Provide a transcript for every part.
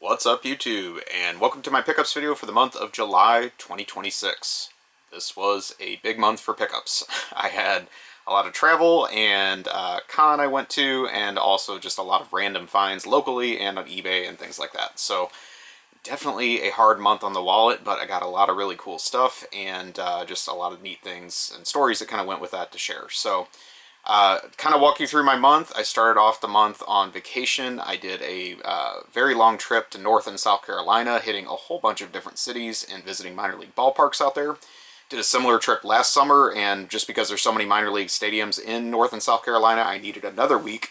What's up YouTube, and welcome to my pickups video for the month of July 2026. This was a big month for pickups. I had a lot of travel and con I went to, and also just a lot of random finds locally and on eBay and things like that. So definitely a hard month on the wallet, but I got a lot of really cool stuff and just a lot of neat things and stories that kind of went with that to share. So kind of walk you through my month. I started off the month on vacation. I did a very long trip to North and South Carolina, hitting a whole bunch of different cities and visiting minor league ballparks out there. Did a similar trip last summer, and just because there's so many minor league stadiums in North and South Carolina, I needed another week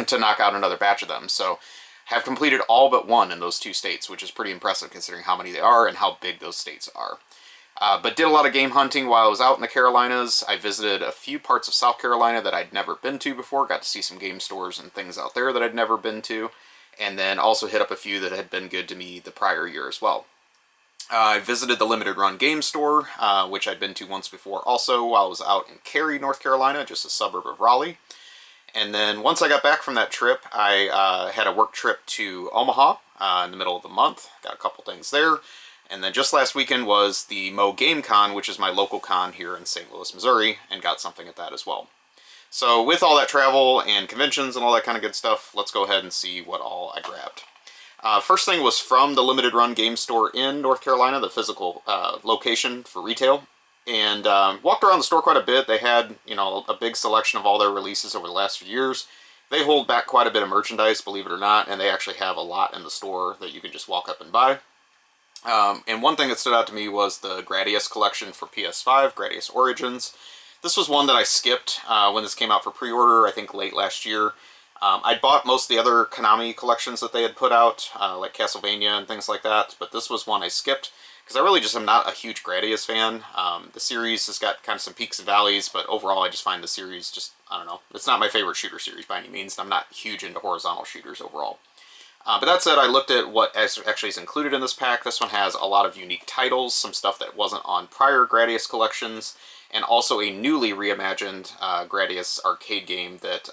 to knock out another batch of them. So have completed all but one in those two states, which is pretty impressive considering how many they are and how big those states are. But did a lot of game hunting while I was out in the Carolinas. I visited a few parts of South Carolina that I'd never been to before. Got to see some game stores and things out there that I'd never been to. And then also hit up a few that had been good to me the prior year as well. I visited the Limited Run game store, which I'd been to once before also while I was out in Cary, North Carolina, just a suburb of Raleigh. And then once I got back from that trip, I had a work trip to Omaha in the middle of the month. Got a couple things there. And then just last weekend was the MoGameCon, which is my local con here in St. Louis, Missouri, and got something at that as well. So with all that travel and conventions and all that kind of good stuff, let's go ahead and see what all I grabbed. First thing was from the Limited Run game store in North Carolina, the physical location for retail. And walked around the store quite a bit. They had, you know, a big selection of all their releases over the last few years. They hold back quite a bit of merchandise, believe it or not, and they actually have a lot in the store that you can just walk up and buy. And one thing that stood out to me was the Gradius collection for PS5, Gradius Origins. This was one that I skipped when this came out for pre-order, I think late last year. I'd bought most of the other Konami collections that they had put out, like Castlevania and things like that, but this was one I skipped, because I really just am not a huge Gradius fan. The series has got kind of some peaks and valleys, but overall I just find the series just, I don't know, it's not my favorite shooter series by any means. I'm not huge into horizontal shooters overall. But that said, I looked at what actually is included in this pack. This one has a lot of unique titles, some stuff that wasn't on prior Gradius collections, and also a newly reimagined Gradius arcade game that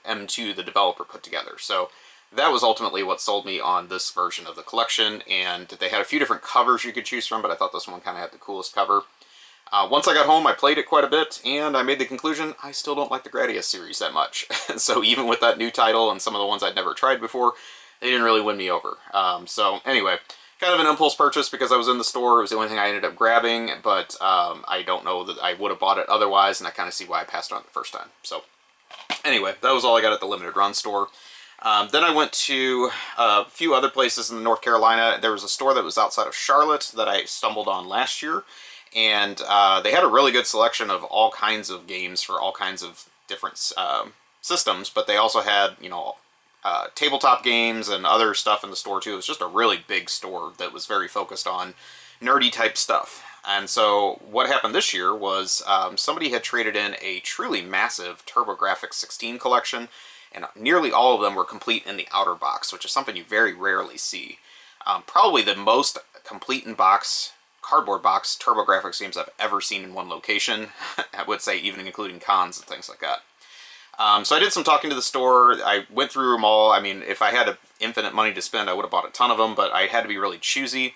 M2, the developer, put together. So that was ultimately what sold me on this version of the collection, and they had a few different covers you could choose from, but I thought this one kind of had the coolest cover. Once I got home, I played it quite a bit, and I made the conclusion I still don't like the Gradius series that much. So even with that new title and some of the ones I'd never tried before, they didn't really win me over. So anyway, kind of an impulse purchase because I was in the store. It was the only thing I ended up grabbing, but I don't know that I would have bought it otherwise, and I kind of see why I passed on it the first time. So anyway, that was all I got at the Limited Run store. Then I went to a few other places in North Carolina. There was a store that was outside of Charlotte that I stumbled on last year, and they had a really good selection of all kinds of games for all kinds of different systems, but they also had, you know, tabletop games and other stuff in the store too. It was just a really big store that was very focused on nerdy type stuff. And so what happened this year was somebody had traded in a truly massive TurboGrafx-16 collection, and nearly all of them were complete in the outer box, which is something you very rarely see. Probably the most complete in box, cardboard box TurboGrafx games I've ever seen in one location. I would say even including cons and things like that. So I did some talking to the store. I went through them all. I mean, if I had infinite money to spend, I would have bought a ton of them, but I had to be really choosy.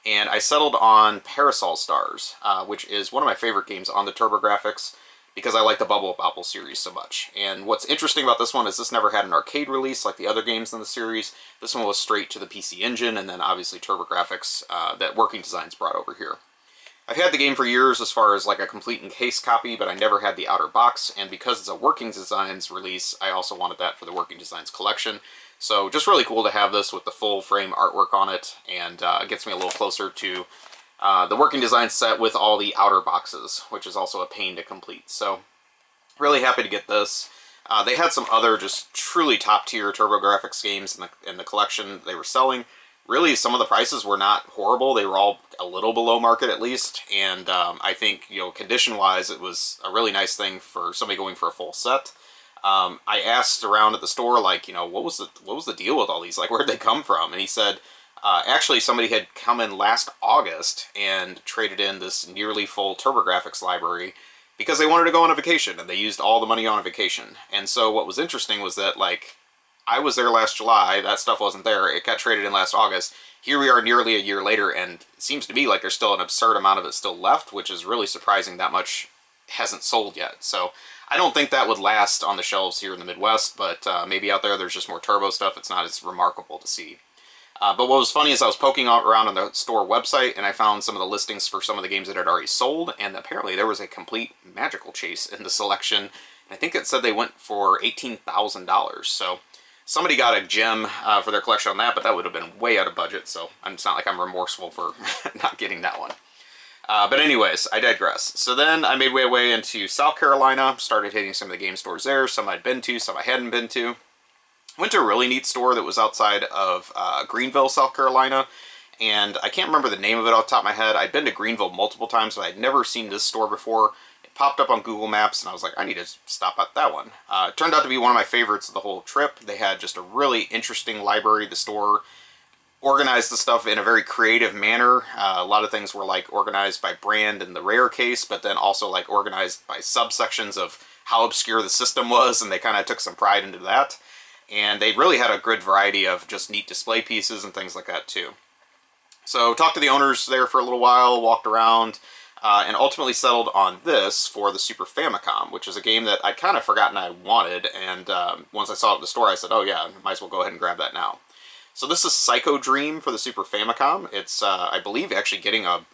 And I settled on Parasol Stars, which is one of my favorite games on the TurboGrafx because I like the Bubble Bobble series so much. And what's interesting about this one is this never had an arcade release like the other games in the series. This one was straight to the PC Engine, and then obviously TurboGrafx that Working Designs brought over here. I've had the game for years as far as like a complete encased copy, but I never had the outer box, and because it's a Working Designs release, I also wanted that for the Working Designs collection. So just really cool to have this with the full frame artwork on it, and it gets me a little closer to the Working Designs set with all the outer boxes, which is also a pain to complete. So really happy to get this. They had some other just truly top-tier TurboGrafx games in the collection they were selling. Really, some of the prices were not horrible. They were all a little below market at least, and I think, you know, condition-wise, it was a really nice thing for somebody going for a full set. I asked around at the store, like, you know, what was the deal with all these? Like, where'd they come from? And he said, actually, somebody had come in last August and traded in this nearly full TurboGrafx library because they wanted to go on a vacation, and they used all the money on a vacation. And so what was interesting was that, like, I was there last July. That stuff wasn't there. It got traded in last August. Here we are nearly a year later, and it seems to me like there's still an absurd amount of it still left, which is really surprising that much hasn't sold yet. So I don't think that would last on the shelves here in the Midwest, but maybe out there there's just more turbo stuff. It's not as remarkable to see. But what was funny is I was poking around on the store website, and I found some of the listings for some of the games that had already sold, and apparently there was a complete Magical Chase in the selection. I think it said they went for $18,000. So somebody got a gem for their collection on that, but that would have been way out of budget, so it's not like I'm remorseful for not getting that one. But anyways, I digress. So then I made my way into South Carolina, started hitting some of the game stores there, some I'd been to, some I hadn't been to. Went to a really neat store that was outside of Greenville, South Carolina, and I can't remember the name of it off the top of my head. I'd been to Greenville multiple times, but I'd never seen this store before. It popped up on Google Maps, and I was like, I need to stop at that one. It turned out to be one of my favorites of the whole trip. They had just a really interesting library. The store organized the stuff in a very creative manner. A lot of things were like organized by brand in the rare case, but then also like organized by subsections of how obscure the system was, and they kind of took some pride into that. And they really had a good variety of just neat display pieces and things like that too. So talked to the owners there for a little while, walked around, and ultimately settled on this for the Super Famicom, which is a game that I'd kind of forgotten I wanted, and once I saw it at the store I said, oh yeah, might as well go ahead and grab that now. So this is Psycho Dream for the Super Famicom. It's, I believe, actually getting a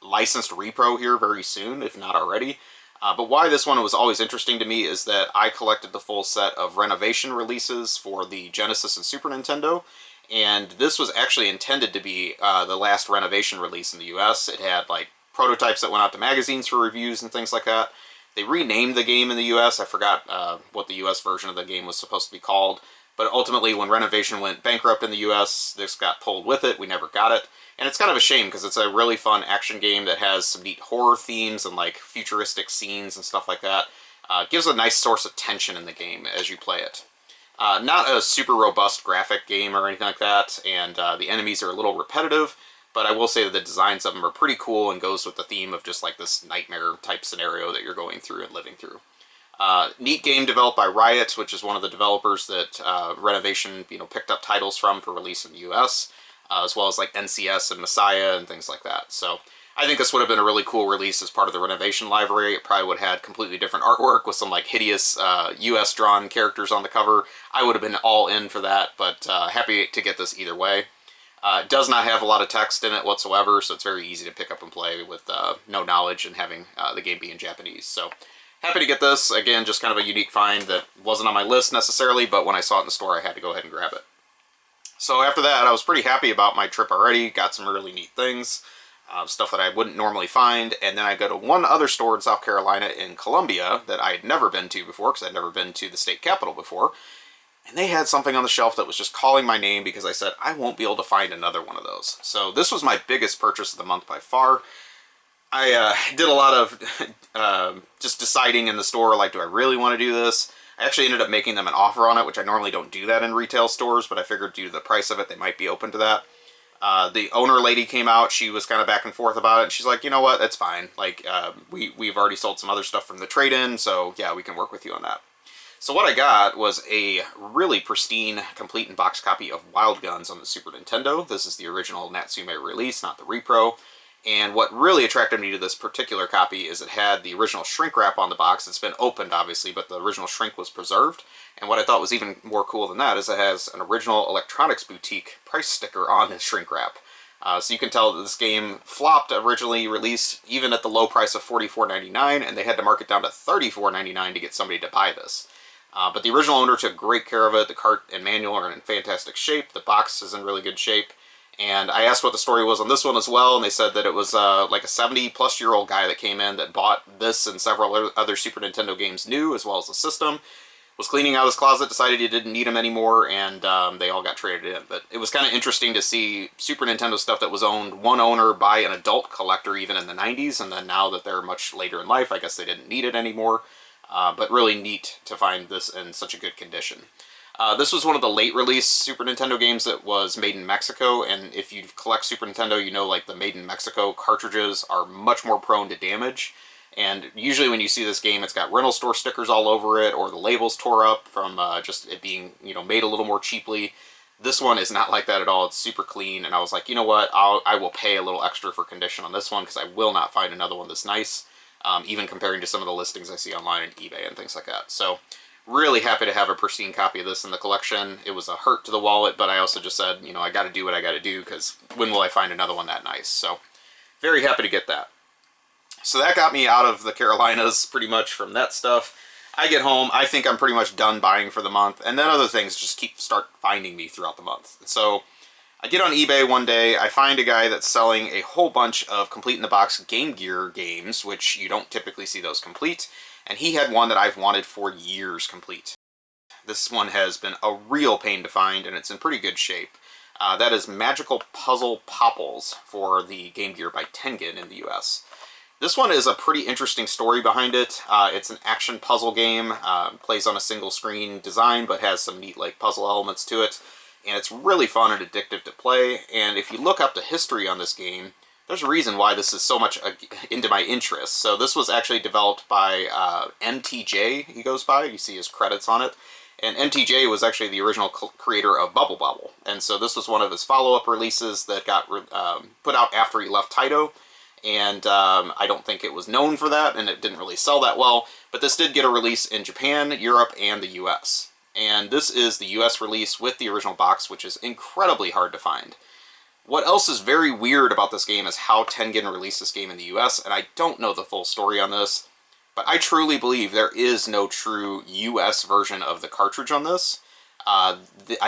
licensed repro here very soon, if not already. But why this one was always interesting to me is that I collected the full set of Renovation releases for the Genesis and Super Nintendo, and this was actually intended to be the last Renovation release in the US. It had like prototypes that went out to magazines for reviews and things like that. They renamed the game in the US. I forgot what the US version of the game was supposed to be called, but ultimately when Renovation went bankrupt in the US, this got pulled with it. We never got it. And it's kind of a shame because it's a really fun action game that has some neat horror themes and like futuristic scenes and stuff like that. Gives a nice source of tension in the game as you play it. Not a super robust graphic game or anything like that, and the enemies are a little repetitive, but I will say that the designs of them are pretty cool and goes with the theme of just like this nightmare type scenario that you're going through and living through. Neat game developed by Riot, which is one of the developers that Renovation picked up titles from for release in the US. As well as like NCS and Messiah and things like that. So I think this would have been a really cool release as part of the Renovation library. It probably would have had completely different artwork with some like hideous US drawn characters on the cover. I would have been all in for that, but happy to get this either way. It does not have a lot of text in it whatsoever, so it's very easy to pick up and play with no knowledge and having the game be in Japanese. So happy to get this. Again, just kind of a unique find that wasn't on my list necessarily, but when I saw it in the store I had to go ahead and grab it. So after that, I was pretty happy about my trip already, got some really neat things, stuff that I wouldn't normally find, and then I go to one other store in South Carolina in Columbia that I had never been to before, because I'd never been to the state capital before, and they had something on the shelf that was just calling my name because I said, I won't be able to find another one of those. So this was my biggest purchase of the month by far. I did a lot of just deciding in the store, like, do I really want to do this? I actually ended up making them an offer on it, which I normally don't do that in retail stores, but I figured due to the price of it, they might be open to that. The owner lady came out, she was kind of back and forth about it, and she's like, you know what, that's fine. Like, we've already sold some other stuff from the trade-in, so yeah, we can work with you on that. So what I got was a really pristine, complete in box copy of Wild Guns on the Super Nintendo. This is the original Natsume release, not the repro. And what really attracted me to this particular copy is it had the original shrink wrap on the box. It's been opened, obviously, but the original shrink was preserved. And what I thought was even more cool than that is it has an original Electronics Boutique price sticker on the shrink wrap. So you can tell that this game flopped originally released even at the low price of $44.99, and they had to mark it down to $34.99 to get somebody to buy this. But the original owner took great care of it. The cart and manual are in fantastic shape. The box is in really good shape. And I asked what the story was on this one as well, and they said that it was like a 70-plus-year-old guy that came in that bought this and several other Super Nintendo games new, as well as the system, was cleaning out his closet, decided he didn't need them anymore, and they all got traded in. But it was kind of interesting to see Super Nintendo stuff that was owned one owner by an adult collector even in the 90s, and then now that they're much later in life, I guess they didn't need it anymore. But really neat to find this in such a good condition. This was one of the late-release Super Nintendo games that was made in Mexico, and if you collect Super Nintendo, you know like the Made in Mexico cartridges are much more prone to damage. And usually when you see this game, it's got rental store stickers all over it, or the labels tore up from just it being, you know, made a little more cheaply. This one is not like that at all. It's super clean, and I was like, you know what, I will pay a little extra for condition on this one, because I will not find another one this nice, even comparing to some of the listings I see online on eBay and things like that. So really happy to have a pristine copy of this in the collection. It was a hurt to the wallet, but I also just said, you know, I got to do what I got to do, because when will I find another one that nice? So very happy to get that. So that got me out of the Carolinas pretty much from that stuff. I get home, I think I'm pretty much done buying for the month, and then other things just start finding me throughout the month. And so I get on eBay one day, I find a guy that's selling a whole bunch of complete-in-the-box Game Gear games, which you don't typically see those complete, and he had one that I've wanted for years complete. This one has been a real pain to find, and it's in pretty good shape. That is Magical Puzzle Popples for the Game Gear by Tengen in the US. This one is a pretty interesting story behind it. It's an action puzzle game, plays on a single screen design, but has some neat like puzzle elements to it. And it's really fun and addictive to play. And if you look up the history on this game, there's a reason why this is so much into my interest. So this was actually developed by MTJ, he goes by. You see his credits on it. And MTJ was actually the original creator of Bubble Bobble. And so this was one of his follow-up releases that got put out after he left Taito. And I don't think it was known for that, and it didn't really sell that well. But this did get a release in Japan, Europe, and the US. And this is the US release with the original box, which is incredibly hard to find. What else is very weird about this game is how Tengen released this game in the US, and I don't know the full story on this, but I truly believe there is no true US version of the cartridge on this. I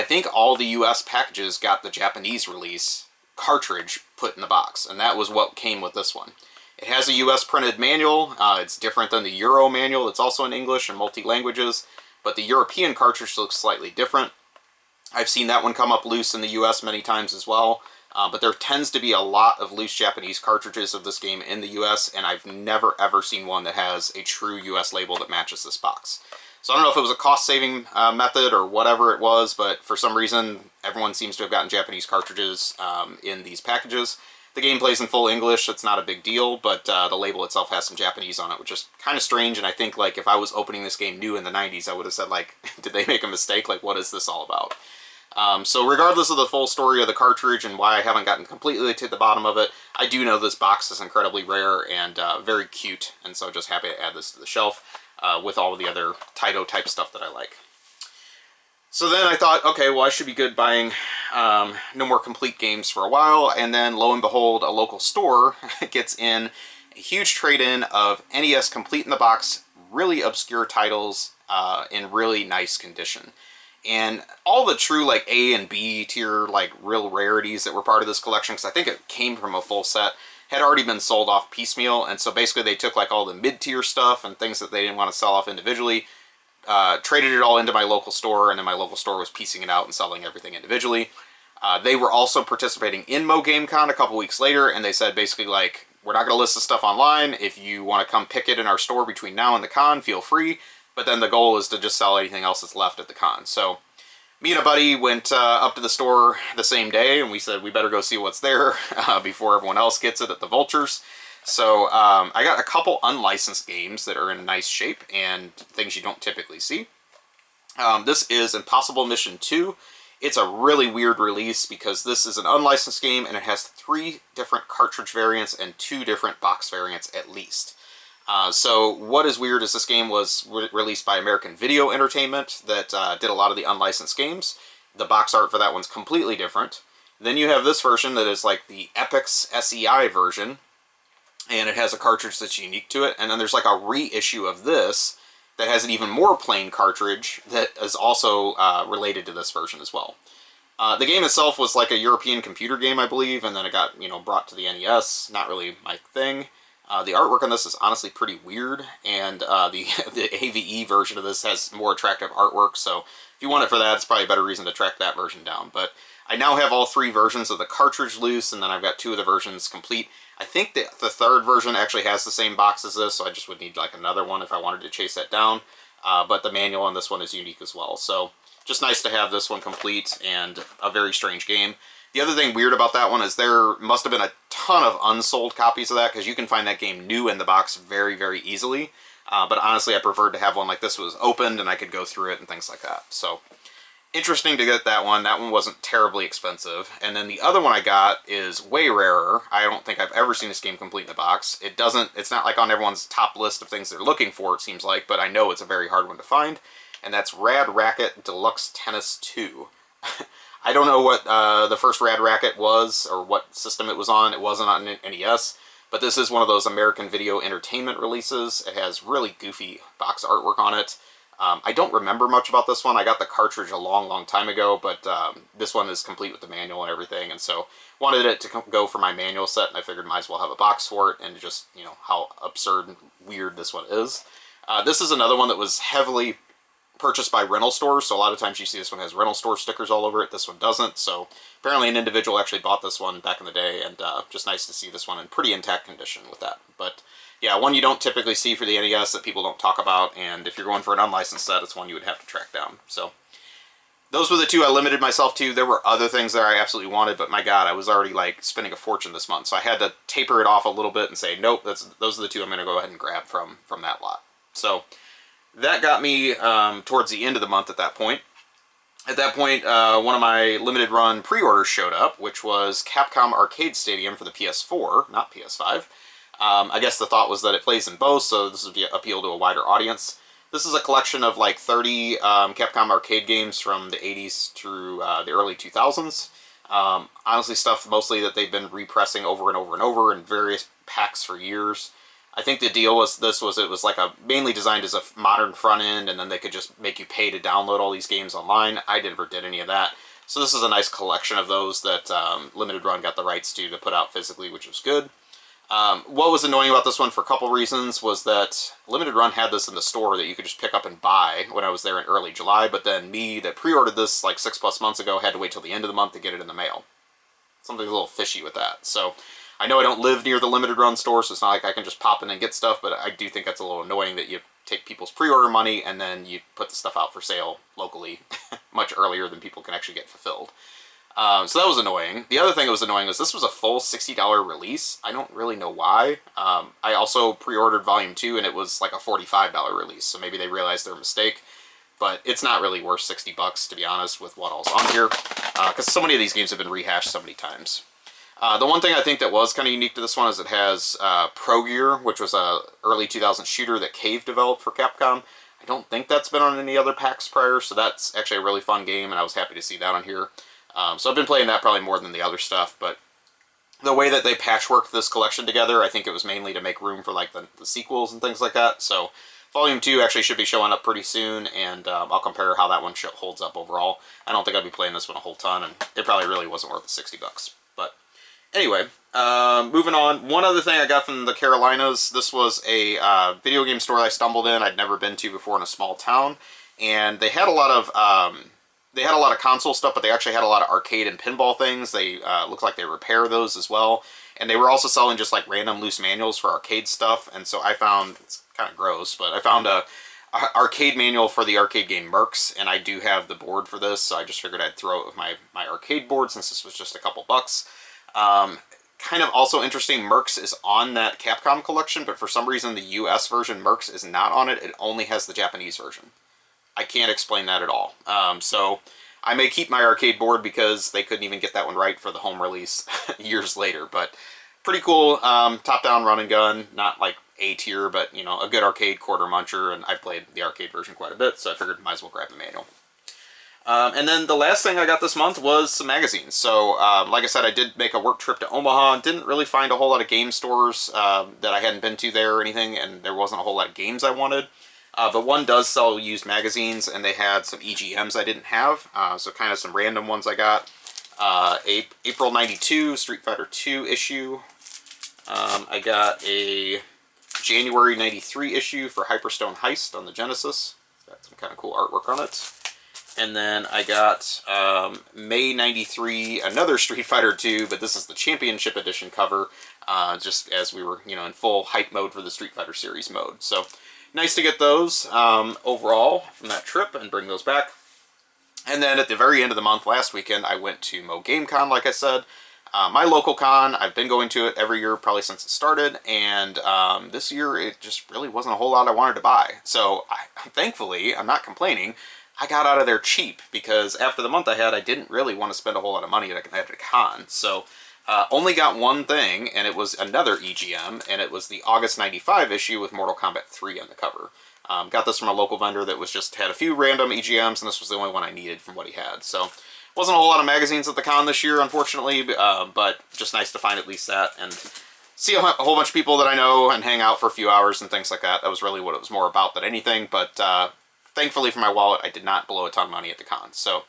think all the US packages got the Japanese release cartridge put in the box, and that was what came with this one. It has a US printed manual. It's different than the Euro manual. It's also in English and multi-languages, but the European cartridge looks slightly different. I've seen that one come up loose in the US many times as well, but there tends to be a lot of loose Japanese cartridges of this game in the US, and I've never ever seen one that has a true US label that matches this box. So I don't know if it was a cost-saving method or whatever it was, but for some reason, everyone seems to have gotten Japanese cartridges in these packages. The game plays in full English, so it's not a big deal, but the label itself has some Japanese on it, which is kind of strange, and I think, like, if I was opening this game new in the 90s, I would have said, like, did they make a mistake? Like, what is this all about? So regardless of the full story of the cartridge and why I haven't gotten completely to the bottom of it, I do know this box is incredibly rare and very cute, and so just happy to add this to the shelf. With all of the other Taito type stuff that I like. So then I thought, okay, well I should be good buying no more complete games for a while, and then lo and behold, a local store gets in a huge trade-in of NES complete in the box, really obscure titles in really nice condition. And all the true like A and B tier like real rarities that were part of this collection, because I think it came from a full set, had already been sold off piecemeal, and so basically they took like all the mid-tier stuff and things that they didn't want to sell off individually, traded it all into my local store, and then my local store was piecing it out and selling everything individually. They were also participating in MoGameCon a couple weeks later, and they said basically like, we're not going to list this stuff online. If you want to come pick it in our store between now and the con, feel free, but then the goal is to just sell anything else that's left at the con. So me and a buddy went up to the store the same day, and we said we better go see what's there before everyone else gets it at the Vultures. So I got a couple unlicensed games that are in nice shape and things you don't typically see. This is Impossible Mission 2. It's a really weird release because this is an unlicensed game and it has 3 different cartridge variants and 2 different box variants at least. So what is weird is this game was released by American Video Entertainment that did a lot of the unlicensed games. The box art for that one's completely different. Then you have this version that is like the Epix SEI version, and it has a cartridge that's unique to it. And then there's like a reissue of this that has an even more plain cartridge that is also related to this version as well. The game itself was like a European computer game, I believe, and then it got, you know, brought to the NES. Not really my thing. The artwork on this is honestly pretty weird, and the AVE version of this has more attractive artwork, so if you want it for that, it's probably a better reason to track that version down. But I now have all 3 versions of the cartridge loose, and then I've got 2 of the versions complete. I think the 3rd version actually has the same box as this, so I just would need like another one if I wanted to chase that down. But the manual on this one is unique as well, so just nice to have this one complete, and a very strange game. The other thing weird about that one is there must have been a ton of unsold copies of that, because you can find that game new in the box very, very easily. But honestly, I preferred to have one like this was opened and I could go through it and things like that. So interesting to get that one. That one wasn't terribly expensive. And then the other one I got is way rarer. I don't think I've ever seen this game complete in the box. It's not like on everyone's top list of things they're looking for, it seems like, but I know it's a very hard one to find. And that's Rad Racket Deluxe Tennis 2. I don't know what the first Rad Racket was or what system it was on. It wasn't on NES, but this is one of those American Video Entertainment releases. It has really goofy box artwork on it. I don't remember much about this one. I got the cartridge a long, long time ago, but this one is complete with the manual and everything, and so wanted it to go for my manual set, and I figured might as well have a box for it, and just, you know, how absurd and weird this one is. This is another one that was heavily purchased by rental stores, so a lot of times you see this one has rental store stickers all over it. This one doesn't, so apparently an individual actually bought this one back in the day, and just nice to see this one in pretty intact condition with that. But yeah, one you don't typically see for the NES that people don't talk about, and if you're going for an unlicensed set, it's one you would have to track down. So those were the two I limited myself to. There were other things that I absolutely wanted, but my god, I was already like spending a fortune this month, so I had to taper it off a little bit and say, nope, those are the two I'm going to go ahead and grab from that lot. So that got me towards the end of the month at that point. At that point, one of my limited run pre-orders showed up, which was Capcom Arcade Stadium for the PS4, not PS5. I guess the thought was that it plays in both, so this would appeal to a wider audience. This is a collection of like 30 Capcom arcade games from the 80s through the early 2000s. Honestly, stuff mostly that they've been repressing over and over and over in various packs for years. I think the deal was it was like mainly designed as a modern front end, and then they could just make you pay to download all these games online. I never did any of that. So this is a nice collection of those that Limited Run got the rights to put out physically, which was good. What was annoying about this one for a couple reasons was that Limited Run had this in the store that you could just pick up and buy when I was there in early July, but then me that pre-ordered this like 6+ months ago had to wait till the end of the month to get it in the mail. Something's a little fishy with that. So I know I don't live near the Limited Run store, so it's not like I can just pop in and get stuff, but I do think that's a little annoying that you take people's pre-order money and then you put the stuff out for sale locally much earlier than people can actually get fulfilled. So that was annoying. The other thing that was annoying was this was a full $60 release. I don't really know why. I also pre-ordered Volume 2 and it was like a $45 release, so maybe they realized their mistake. But it's not really worth 60 bucks, to be honest, with what all's on here, because so many of these games have been rehashed so many times. The one thing I think that was kind of unique to this one is it has Pro Gear, which was a early 2000s shooter that Cave developed for Capcom. I don't think that's been on any other packs prior, so that's actually a really fun game, and I was happy to see that on here. So I've been playing that probably more than the other stuff, but the way that they patchworked this collection together, I think it was mainly to make room for like the sequels and things like that. So Volume 2 actually should be showing up pretty soon, and I'll compare how that one holds up overall. I don't think I'll be playing this one a whole ton, and it probably really wasn't worth the 60 bucks. But anyway, moving on. One other thing I got from the Carolinas, this was a video game store I stumbled in. I'd never been to before in a small town, and they had a lot of console stuff, but they actually had a lot of arcade and pinball things. They looked like they repair those as well. And they were also selling just like random loose manuals for arcade stuff. And so I found, it's kind of gross, but I found a arcade manual for the arcade game Mercs, and I do have the board for this, so I just figured I'd throw it with my arcade board since this was just a couple bucks. Kind of also interesting, Mercs is on that Capcom collection, but for some reason the US version Mercs is not on it. It only has the Japanese version. I can't explain that at all. So I may keep my arcade board because they couldn't even get that one right for the home release years later. But pretty cool top-down run and gun. Not like A tier, but you know, a good arcade quarter muncher. And I've played the arcade version quite a bit, so I figured might as well grab the manual. And then the last thing I got this month was some magazines. So like I said, I did make a work trip to Omaha. Didn't really find a whole lot of game stores that I hadn't been to there or anything, and there wasn't a whole lot of games I wanted. But one does sell used magazines, and they had some EGMs I didn't have, so kind of some random ones I got. April 92 Street Fighter 2 issue. I got a January 93 issue for Hyperstone Heist on the Genesis. Got some kind of cool artwork on it. And then I got May 93 another Street Fighter 2, but this is the Championship Edition cover, just as we were, you know, in full hype mode for the Street Fighter series mode. So nice to get those overall from that trip and bring those back. And then at the very end of the month, last weekend, I went to MoGameCon, like I said. My local con, I've been going to it every year probably since it started, and this year it just really wasn't a whole lot I wanted to buy. So thankfully, I'm not complaining, I got out of there cheap, because after the month I had, I didn't really want to spend a whole lot of money at a con. So only got one thing, and it was another EGM, and it was the August 95 issue with Mortal Kombat 3 on the cover. Got this from a local vendor that was just had a few random EGMs, and this was the only one I needed from what he had. So wasn't a whole lot of magazines at the con this year, unfortunately, but just nice to find at least that and see a whole bunch of people that I know and hang out for a few hours and things like that. That was really what it was more about than anything, but thankfully for my wallet, I did not blow a ton of money at the con. So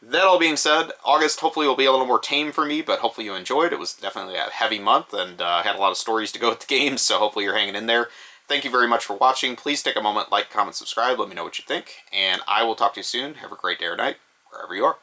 that all being said, August hopefully will be a little more tame for me, but hopefully you enjoyed. It was definitely a heavy month, and had a lot of stories to go with the games, so hopefully you're hanging in there. Thank you very much for watching. Please take a moment, like, comment, subscribe, let me know what you think, and I will talk to you soon. Have a great day or night, wherever you are.